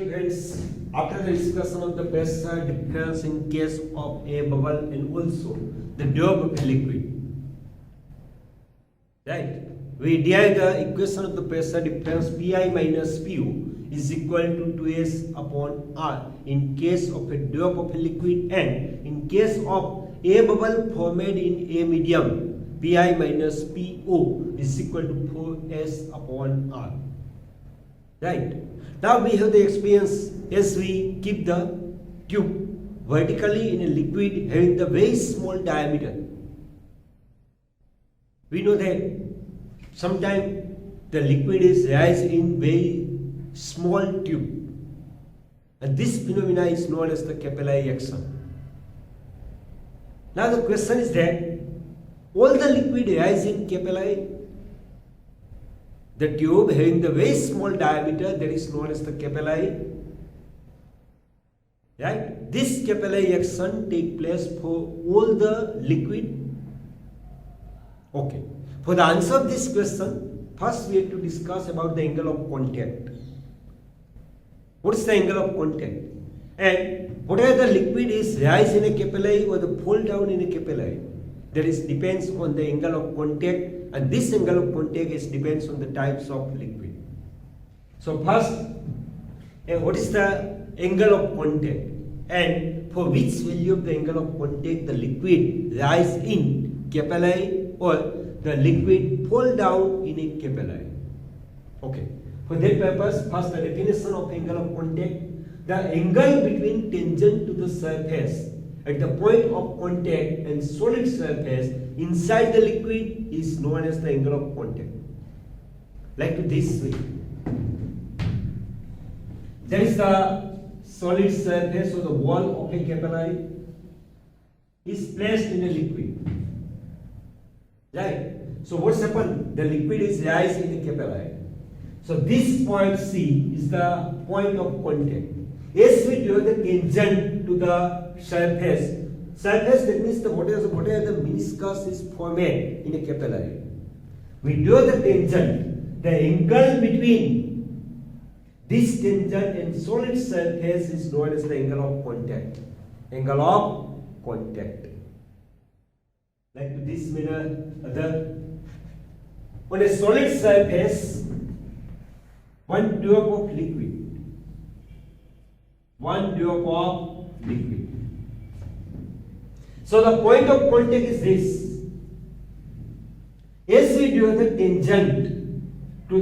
friends, after the discussion of the pressure difference in case of a bubble and also the drop of a liquid, right? We derive the equation of the pressure difference Pi minus Pu is equal to 2S upon R in case of a drop of a liquid, and in case of a bubble formed in a medium, Pi minus Po is equal to 4S upon R. Right? Now we have the experience as we keep the tube vertically in a liquid having the very small diameter. We know that sometimes the liquid is raised in very small tube, and this phenomena is known as the capillary action. Now the question is that all the liquid rise in capillary, the tube having the very small diameter, that is known as the capillary, right? This capillary action take place for all the liquid. Okay. For the answer of this question, first we have to discuss about the angle of contact. What is the angle of contact? And whatever the liquid is rise in a capillary or the fall down in a capillary, that is depends on the angle of contact, and this angle of contact is depends on the types of liquid. So first, what is the angle of contact, and for which value of the angle of contact the liquid rise in capillary or the liquid fall down in a capillary. Okay. For that purpose, first the definition of angle of contact. The angle between tangent to the surface at the point of contact and solid surface inside the liquid is known as the angle of contact. Like this way. There is the solid surface or the wall of a capillary is placed in a liquid. Right? So what's happened? The liquid is raised in a capillary. So this point C is the point of contact. As we draw the tangent to the surface, that means the whatever the meniscus is formed in a capillary. We draw the tangent. The angle between this tangent and solid surface is known as the angle of contact. Angle of contact. Like this manner, on a solid surface, one drop of liquid. So the point of contact is this. As we draw the tangent to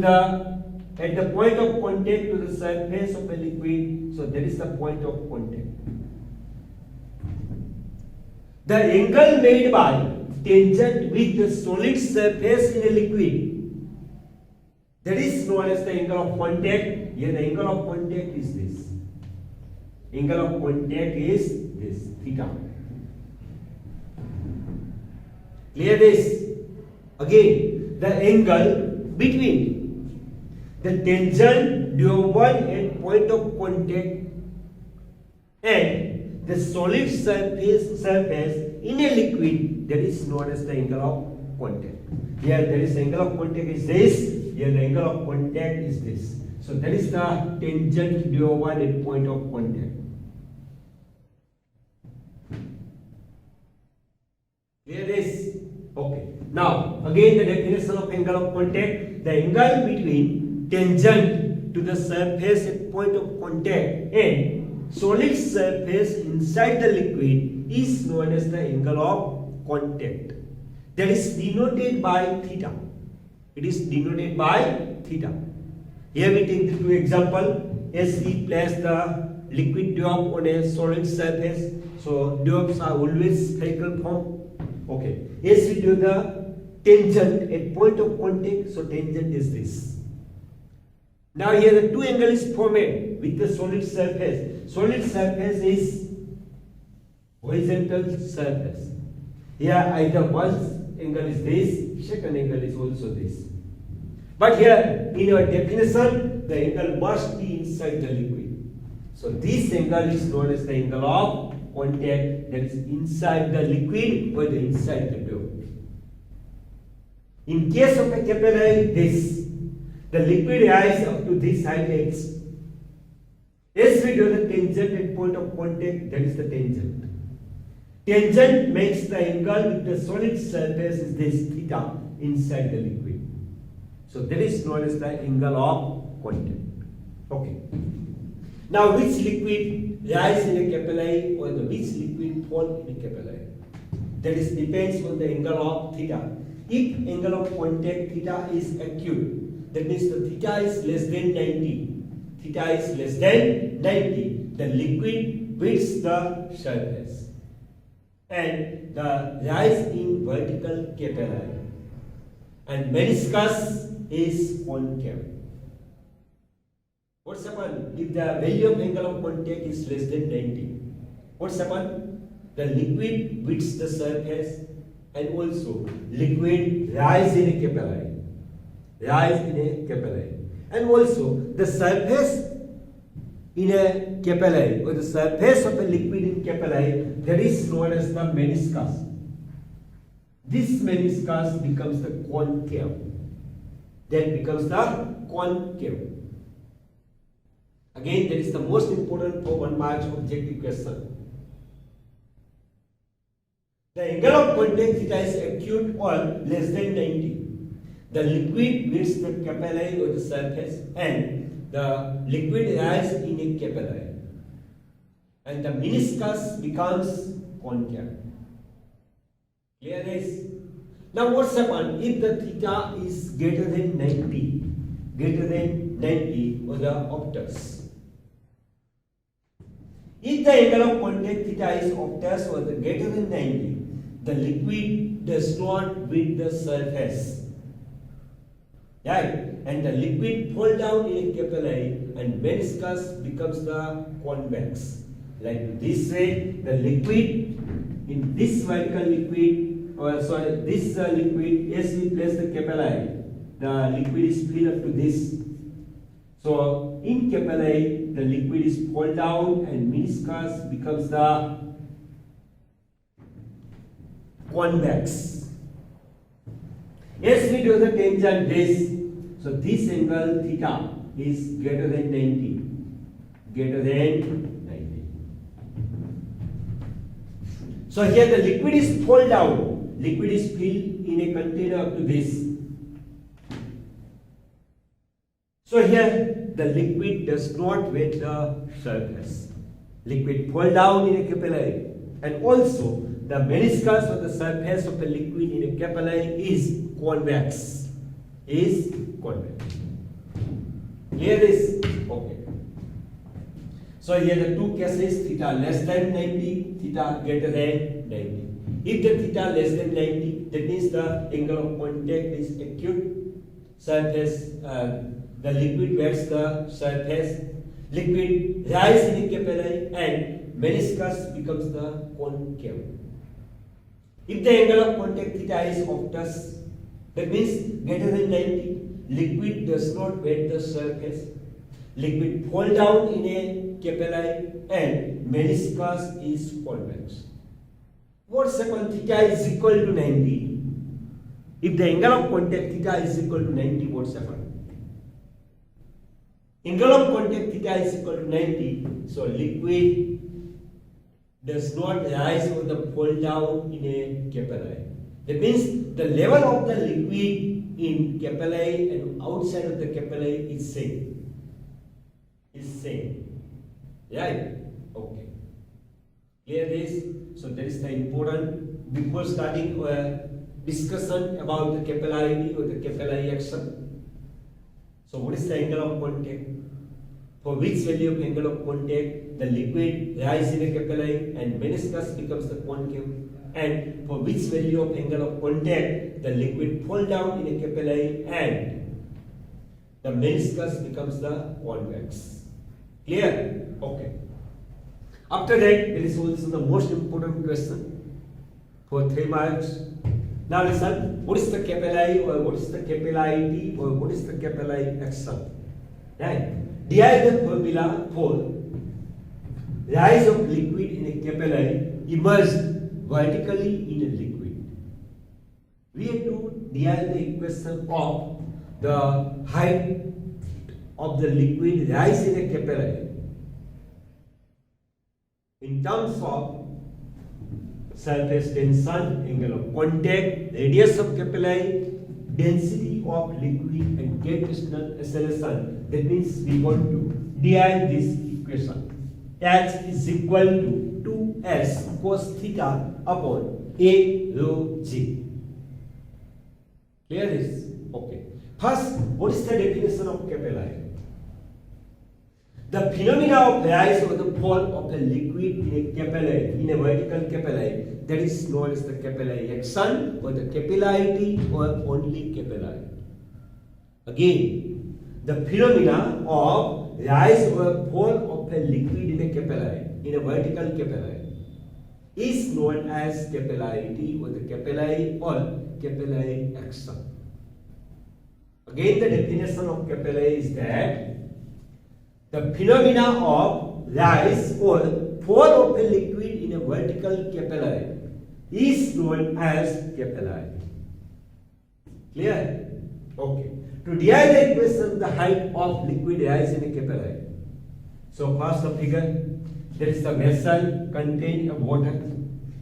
at the point of contact to the surface of a liquid, so that is the point of contact. The angle made by tangent with the solid surface in a liquid, that is known as the angle of contact. Here the angle of contact is this. Angle of contact is this, theta. Clear this? Again, the angle between the tangent due one at point of contact and the solid surface in a liquid, that is known as the angle of contact. Here there is angle of contact is this. Here the angle of contact is this. So that is the tangent due one at point of contact. Clear this? Okay. Now again the definition of angle of contact. The angle between tangent to the surface at point of contact and solid surface inside the liquid is known as the angle of contact. That is denoted by theta. It is denoted by theta. Here we take the two examples. As we place the liquid drop on a solid surface, so drops are always spherical form. Okay. As we do the tangent at point of contact, so tangent is this. Now here the two angles is formed with the solid surface. Solid surface is horizontal surface. Here either one angle is this, second angle is also this. But here in our definition, the angle must be inside the liquid. So this angle is known as the angle of contact, that is inside the liquid or the inside the dough. In case of a capillary, this, the liquid rises up to this height x. we draw the tangent at point of contact, that is the tangent. Tangent makes the angle with the solid surface is this theta inside the liquid. So that is known as the angle of contact. Okay. Now which liquid rise in a capillary or which liquid fall in a capillary? That is depends on the angle of theta. If angle of contact theta is acute, that means the theta is less than 90. Theta is less than 90. The liquid hits the surface. And the rise in vertical capillary. And meniscus is concave. What's happened if the value of angle of contact is less than 90? What's happened? The liquid hits the surface and also liquid rise in a capillary. Rise in a capillary. And also the surface in a capillary or the surface of a liquid in capillary, that is known as the meniscus. This meniscus becomes the concave. That becomes the concave. Again, that is the most important for 1 mark objective question. The angle of contact theta is acute or less than 90. The liquid hits the capillary or the surface and the liquid rises in a capillary. And the meniscus becomes concave. Clear this? Now what's happened if the theta is greater than 90? Greater than 90 or the obtuse. If the angle of contact theta is obtuse or the greater than 90, the liquid does not hit the surface. Right? And the liquid fall down in a capillary and meniscus becomes the convex. Like this way, the liquid in this vertical liquid, this liquid, as we place the capillary, the liquid is filled up to this. So in capillary, the liquid is fall down and meniscus becomes the convex. As we do the tangent this, so this angle theta is greater than 90. Greater than 90. So here the liquid is fall down. Liquid is filled in a container up to this. So here the liquid does not wet the surface. Liquid fall down in a capillary. And also the meniscus or the surface of a liquid in a capillary is convex. Is convex. Clear this? Okay. So here the two cases, theta less than 90, theta greater than 90. If the theta less than 90, that means the angle of contact is acute. Surface, the liquid wets the surface. Liquid rises in a capillary and meniscus becomes the concave. If the angle of contact theta is obtuse, that means greater than 90, liquid does not wet the surface. Liquid fall down in a capillary and meniscus is convex. What's happened? Theta is equal to 90. If the angle of contact theta is equal to 90, what's happened? Angle of contact theta is equal to 90, so liquid does not rise or the fall down in a capillary. That means the level of the liquid in capillary and outside of the capillary is same. Is same. Right? Okay. Clear this? So that is the important before starting discussion about the capillarity or the capillary action. So what is the angle of contact? For which value of angle of contact the liquid rises in a capillary and meniscus becomes the concave, and for which value of angle of contact the liquid fall down in a capillary and the meniscus becomes the convex. Clear? Okay. After that, there is also the most important question for 3 marks. Now listen, what is the capillary or what is the capillarity or what is the capillary action? Right? Derive the formula for rise of liquid in a capillary immersed vertically in a liquid. We have to derive the equation of the height of the liquid rise in a capillary in terms of surface tension, angle of contact, radius of capillary, density of liquid and gravitational acceleration. That means we want to derive this equation. H is equal to 2s cos theta upon a rho g. Clear this? Okay. First, what is the definition of capillary? The phenomena of rise or the fall of a liquid in a capillary, in a vertical capillary, that is known as the capillary action or the capillarity or only capillary. Again, the phenomena of rise or fall of a liquid in a capillary, in a vertical capillary, is known as capillarity or the capillary or capillary action. Again, the definition of capillary is that the phenomena of rise or fall of a liquid in a vertical capillary is known as capillary. Clear? Okay. To derive the equation of the height of liquid rise in a capillary. So first the figure, there is the vessel containing a water.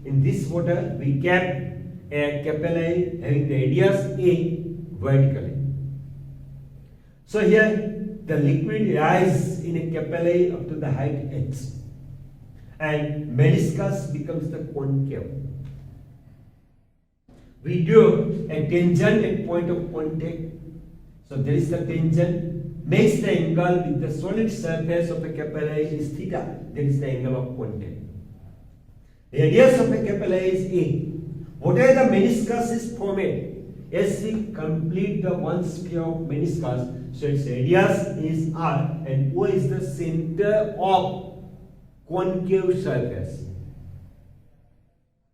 In this water we kept a capillary having the radius A vertically. So here the liquid rises in a capillary up to the height h, and meniscus becomes the concave. We do a tangent at point of contact. So there is the tangent, makes the angle with the solid surface of a capillary is theta. That is the angle of contact. The radius of a capillary is A. Whatever the meniscus is formed, as we complete the one sphere of meniscus, so its radius is R and O is the center of concave surface.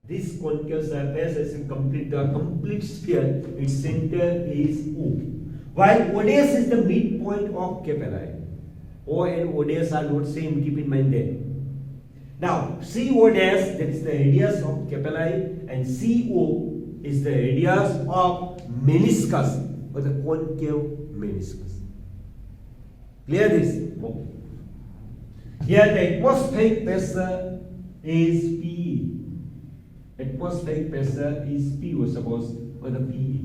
This concave surface, as we complete the complete sphere, its center is O. While ODS is the midpoint of capillary. O and ODS are not same, keep in mind that. Now, CODS, that is the radius of capillary, and CO is the radius of meniscus or the concave meniscus. Clear this? Okay. Here the atmospheric pressure is PE. Atmospheric pressure is P, or suppose, or the PE.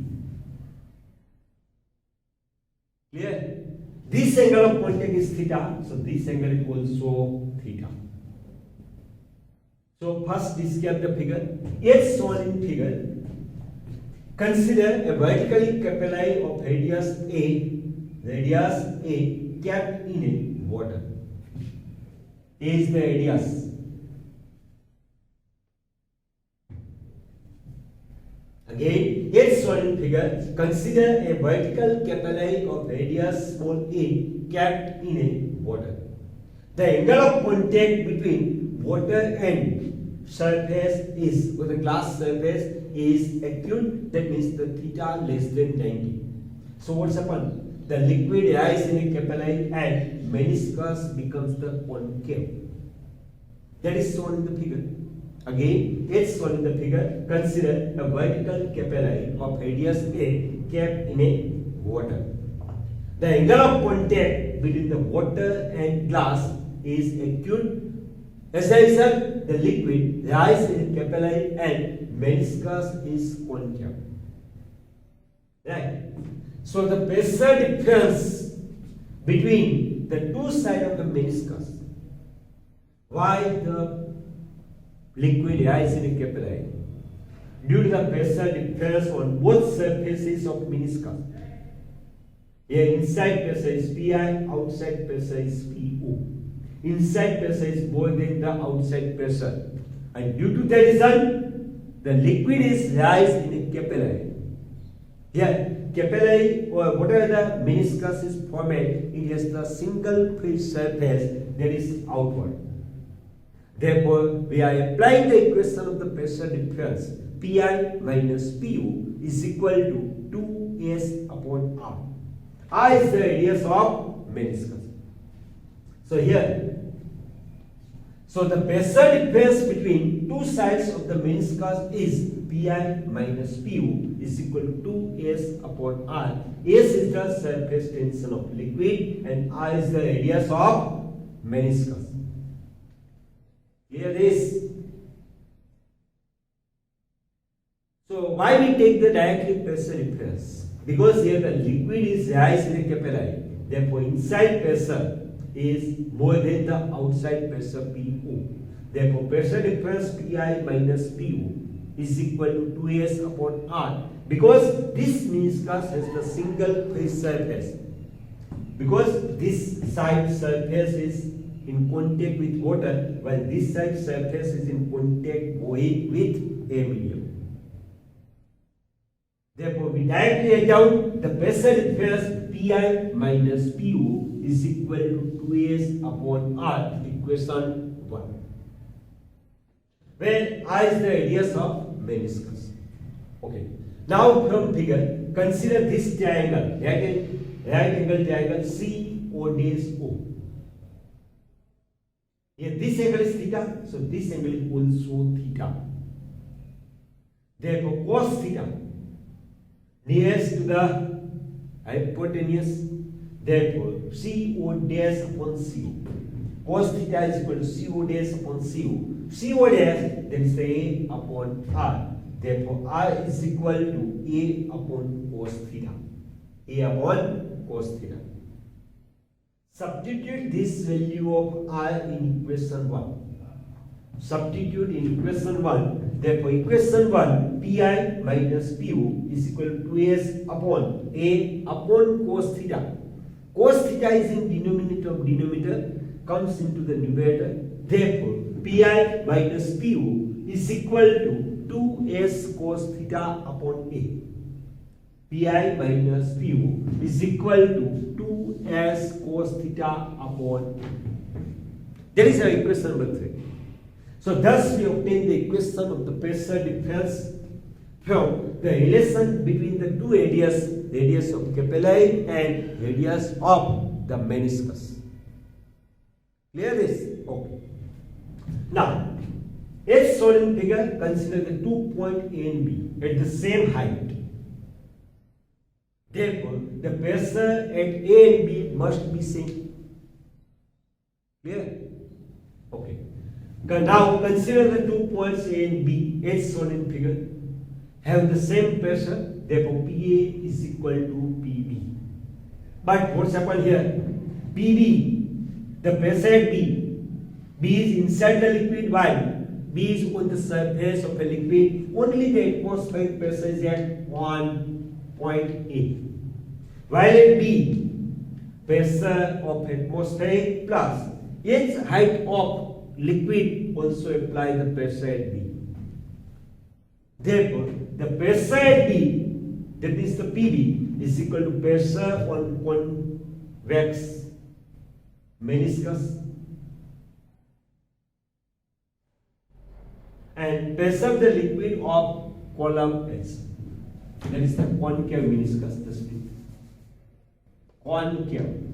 Clear? This angle of contact is theta, so this angle is also theta. So first describe the figure. As shown in figure, consider a vertically capillary of radius A kept in a water. A is the radius. Again, as shown in figure, consider a vertical capillary of radius small a kept in a water. The angle of contact between water and surface is, or the glass surface, is acute. That means the theta less than 90. So what's happened? The liquid rises in a capillary and meniscus becomes the concave. That is shown in the figure. Again, it's shown in the figure. Consider a vertical capillary of radius A kept in a water. The angle of contact between the water and glass is acute. As a result, the liquid rises in a capillary and meniscus is concave. Right? So the pressure difference between the two sides of the meniscus, why the liquid rises in a capillary? Due to the pressure difference on both surfaces of meniscus. Here inside pressure is Pi, outside pressure is Po. Inside pressure is more than the outside pressure. And due to the reason, the liquid is rising in a capillary. Here, capillary or whatever the meniscus is formed, it has the single free surface that is outward. Therefore, we are applying the equation of the pressure difference Pi minus Pu is equal to 2S upon R. R is the radius of meniscus. So here, so the pressure difference between two sides of the meniscus is Pi minus Pu is equal to 2S upon R. S is the surface tension of liquid and R is the radius of meniscus. Here is. So why we take the directly pressure difference? Because here the liquid is rise in the capillary. Therefore, inside pressure is more than the outside pressure PO. Therefore, pressure difference PI minus PO is equal to 2S upon R. Because this meniscus has the single phase surface. Because this side surface is in contact with water, while this side surface is in contact with air medium. Therefore, we directly write down the pressure difference PI minus PO is equal to 2S upon R, equation 1. Where R is the radius of meniscus. Okay. Now from figure, consider this triangle, right angle triangle CODSO. Here this angle is theta, so this angle is also theta. Therefore, cos theta nearest to the hypotenuse. Therefore, CO dash upon CO. Cos theta is equal to CO dash upon CO. CO dash, that is the A upon R. Therefore, R is equal to A upon cos theta. A upon cos theta. Substitute this value of R in equation 1. Substitute in equation 1. Therefore, equation 1 Pi minus Pu is equal to 2S upon A upon cos theta. Cos theta is in denominator of denominator, comes into the numerator. Therefore, Pi minus Pu is equal to 2S cos theta upon A. Pi minus Pu is equal to 2S cos theta upon A. That is our equation number 3. So thus we obtain the equation of the pressure difference from the relation between the two radius of capillary and radius of the meniscus. Clear this? Okay. Now, as shown in figure, consider the 2 point A and B at the same height. Therefore, the pressure at A and B must be same. Clear? Okay. Now consider the 2 points A and B as shown in figure have the same pressure. Therefore, PA is equal to PB. But what's happened here? PB, the pressure at B is inside the liquid, while B is on the surface of a liquid. Only the atmospheric pressure is at 1.8. While at B, pressure of atmospheric plus its height of liquid also apply the pressure at B. Therefore, the pressure at B, that is the PB, is equal to pressure on convex meniscus and pressure of the liquid of column H. That is the concave meniscus. The split. Concave.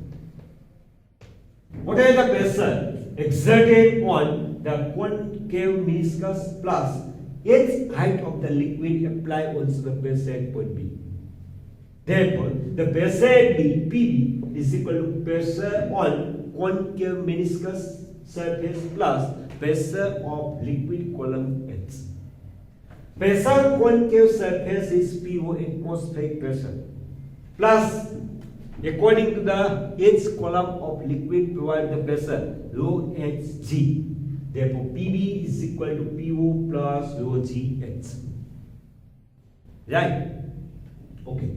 What is the pressure exerted on the concave meniscus plus its height of the liquid apply also the pressure at point B. Therefore, the pressure at B, PB, is equal to pressure on concave meniscus surface plus pressure of liquid column H. Pressure on concave surface is PO, atmospheric pressure, plus according to the H column of liquid provide the pressure rho Hg. Therefore, PB is equal to PO plus rho GH. Right? Okay.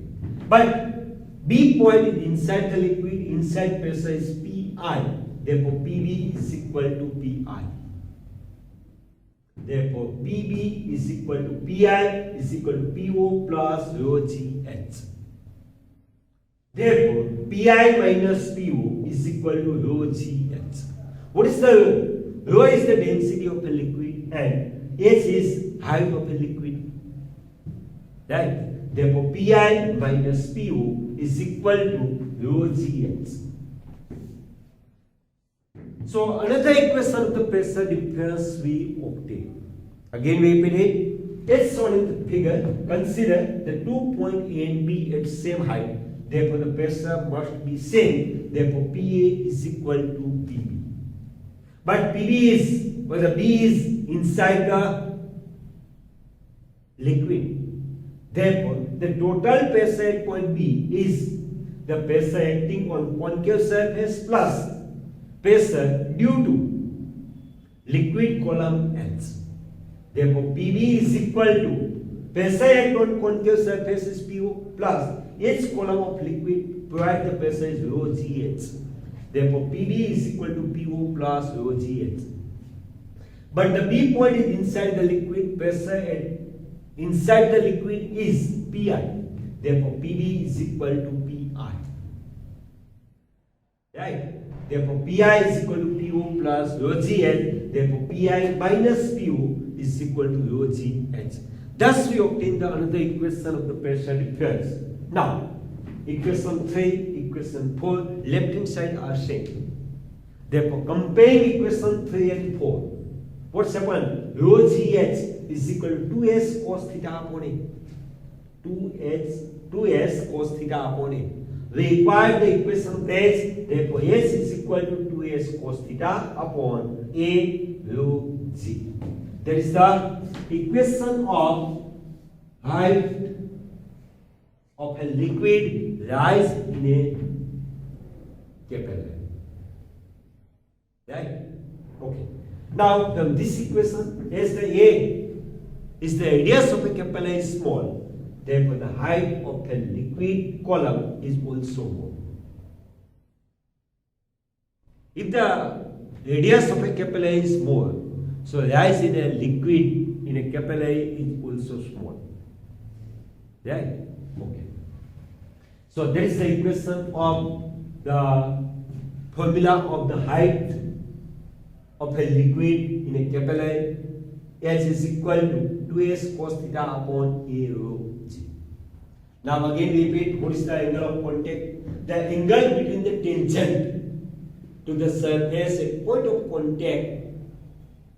But B point is inside the liquid, inside pressure is Pi. Therefore, PB is equal to Pi. Therefore, PB is equal to Pi is equal to PO plus rho GH. Therefore, Pi minus PO is equal to rho GH. What is the rho? Rho is the density of a liquid and H is height of a liquid. Right? Therefore, Pi minus PO is equal to rho GH. So, another equation of the pressure difference we obtain. Again, we repeat it. As shown in the figure, consider the 2 point A and B at same height. Therefore, the pressure must be same. Therefore, PA is equal to PB. But PB is, or the B is inside the liquid. Therefore, the total pressure at point B is the pressure acting on concave surface plus pressure due to liquid column H. Therefore, PB is equal to pressure acting on concave surface is PO plus H column of liquid provided the pressure is rho GH. Therefore, PB is equal to PO plus rho GH. But the B point is inside the liquid, pressure at inside the liquid is Pi. Therefore, PB is equal to Pi. Right? Therefore, Pi is equal to PO plus rho GH. Therefore, Pi minus PO is equal to rho GH. Thus, we obtain the another equation of the pressure difference. Now, equation 3, equation 4, left hand side are same. Therefore, comparing equation 3 and 4, what's happened? Rho GH is equal to 2s cos theta upon A. 2s cos theta upon A. We require the equation of H. Therefore, S is equal to 2s cos theta upon A rho G. That is the equation of height of a liquid rise in a capillary. Right? Okay. Now, from this equation, as the A is the radius of a capillary is small, therefore the height of a liquid column is also more. If the radius of a capillary is more, so rise in a liquid in a capillary is also small. Right? Okay. So that is the equation of the formula of the height of a liquid in a capillary. H is equal to 2s cos theta upon A rho G. Now again repeat, what is the angle of contact? The angle between the tangent to the surface at point of contact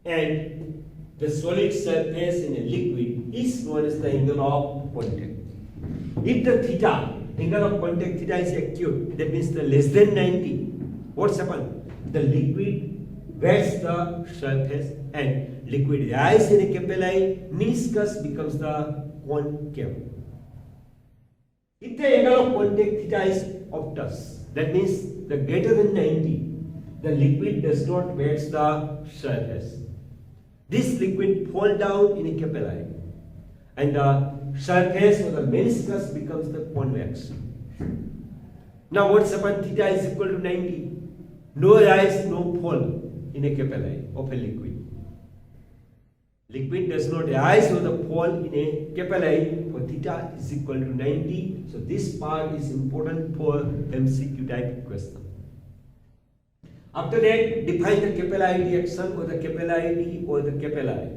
and the solid surface in a liquid is known as the angle of contact. If the theta, angle of contact theta is acute, that means the less than 90, what's happened? The liquid wets the surface and liquid rise in a capillary, meniscus becomes the concave. If the angle of contact theta is obtuse, that means the greater than 90, the liquid does not wet the surface. This liquid fall down in a capillary and the surface or the meniscus becomes the convex. Now what's happened? Theta is equal to 90. No rise, no fall in a capillary of a liquid. Liquid does not rise or the fall in a capillary, for theta is equal to 90. So this part is important for MCQ type question. After that, define the capillarity action or the capillarity or the capillary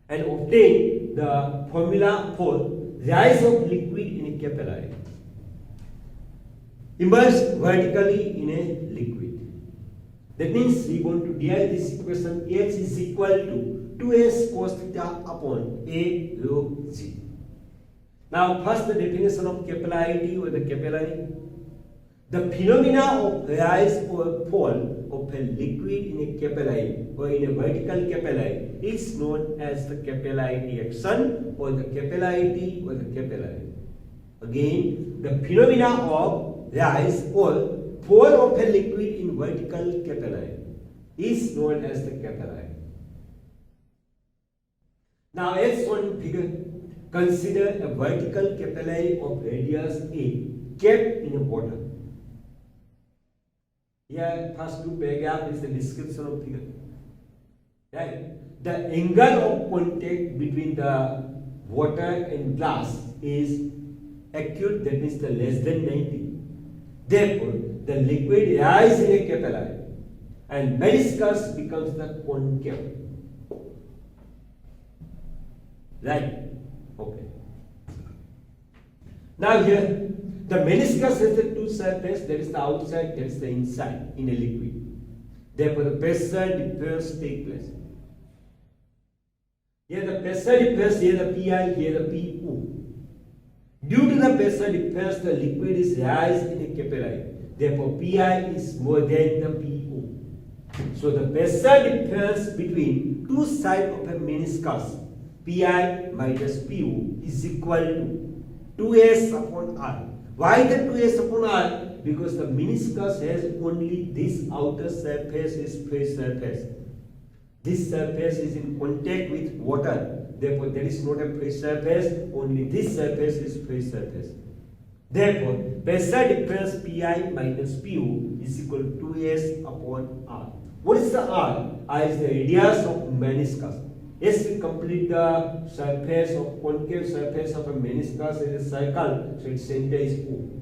and obtain the formula for rise of liquid in a capillary. Immerse vertically in a liquid. That means we want to derive this equation. H is equal to 2s cos theta upon A rho G. Now first the definition of capillarity or the capillary. The phenomena of rise or fall of a liquid in a capillary or in a vertical capillary is known as the capillarity action or the capillarity or the capillary. Again, the phenomena of rise or fall of a liquid in vertical capillary is known as the capillary. Now, as shown in figure, consider a vertical capillary of radius A kept in a water. Here, first two paragraph is the description of figure. Right? The angle of contact between the water and glass is acute, that means the less than 90. Therefore, the liquid rises in a capillary and meniscus becomes the concave. Right? Okay. Now here, the meniscus has the two surfaces, that is the outside, that is the inside in a liquid. Therefore, the pressure difference takes place. Here the pressure difference, here the Pi, here the PO. Due to the pressure difference, the liquid is rise in a capillary. Therefore, Pi is more than the PO. So the pressure difference between two sides of a meniscus Pi minus Pu is equal to 2s upon r. Why the 2s upon r? Because the meniscus has only this outer surface is free surface. This surface is in contact with water. Therefore, there is not a free surface. Only this surface is free surface. Therefore, pressure difference Pi minus Pu is equal to 2s upon r. What is the r? R is the radius of meniscus. Yes, we complete the surface of concave surface of a meniscus in a circle, so its center is O.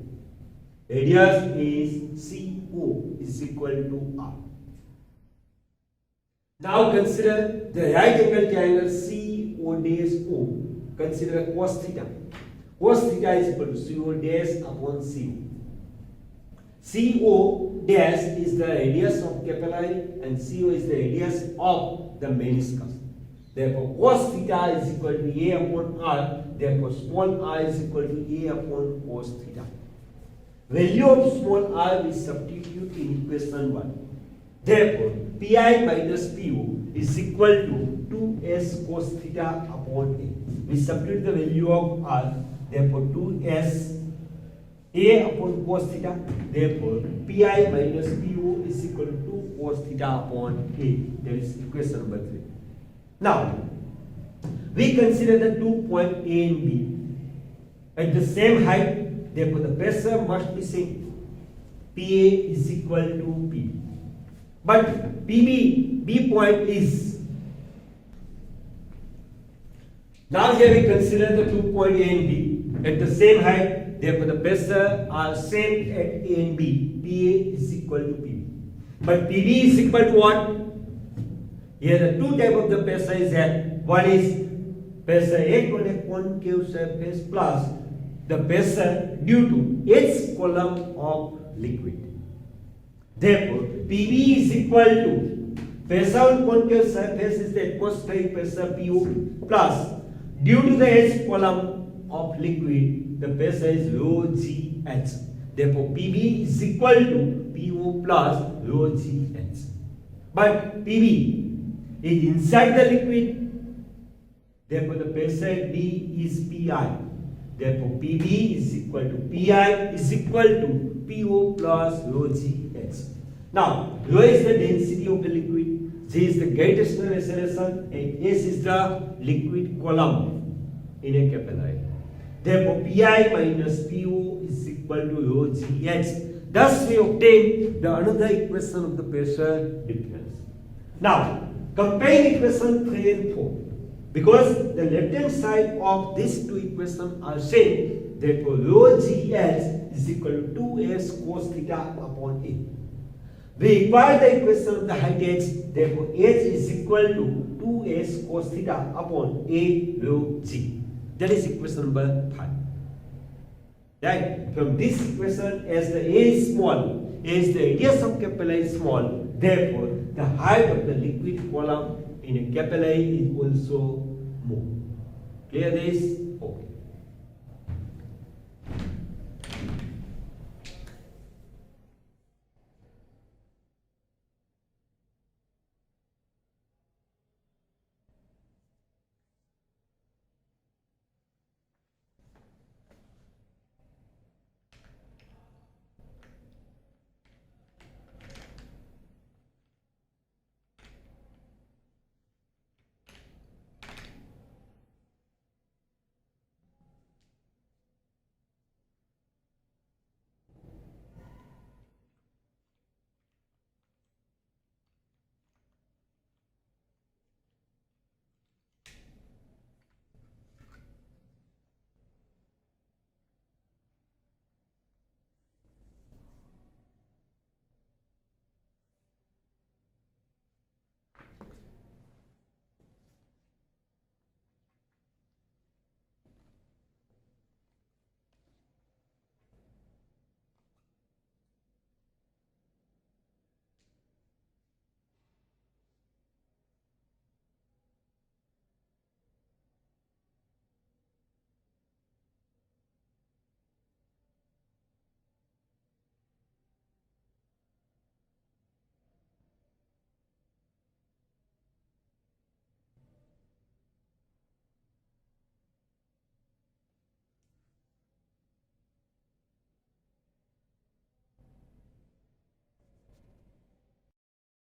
Radius is CO is equal to R. Now consider the right angle triangle CO dash O. Consider cos theta. Cos theta is equal to CO dash upon CO. CO dash is the radius of capillary and CO is the radius of the meniscus. Therefore, cos theta is equal to A upon R. Therefore, small r is equal to A upon cos theta. Value of small r we substitute in equation 1. Therefore, Pi minus Pu is equal to 2s cos theta upon A. We substitute the value of r. Therefore, 2s A upon cos theta. Therefore, Pi minus Pu is equal to 2 cos theta upon A. That is equation number 3. Now, we consider the 2 points A and B at the same height. Therefore, the pressure must be same. PA is equal to P. But PB, B point is. Now here we consider the 2 points A and B at the same height. Therefore, the pressure are same at A and B. PA is equal to PB. But PB is equal to what? Here the two type of the pressure is that one is pressure act on a concave surface plus the pressure due to H column of liquid. Therefore, PB is equal to pressure on concave surface is the atmospheric pressure PO plus due to the H column of liquid the pressure is rho GH. Therefore, PB is equal to PO plus rho GH. But PB is inside the liquid, therefore the pressure at B is Pi. Therefore, PB is equal to Pi is equal to PO plus rho GH. Now, rho is the density of the liquid, G is the gravitational acceleration, and S is the liquid column in a capillary. Therefore, Pi minus PO is equal to rho GH. Thus, we obtain the another equation of the pressure difference. Now, comparing equation 3 and 4. Because the left hand side of these two equations are same, therefore rho GH is equal to 2s cos theta upon A. We require the equation of the height h, therefore h is equal to 2s cos theta upon A rho G. That is equation number 5. Right? From this equation, as the A is small, as the radius of capillary is small, therefore the height of the liquid column in a capillary is also more. Clear this? Okay.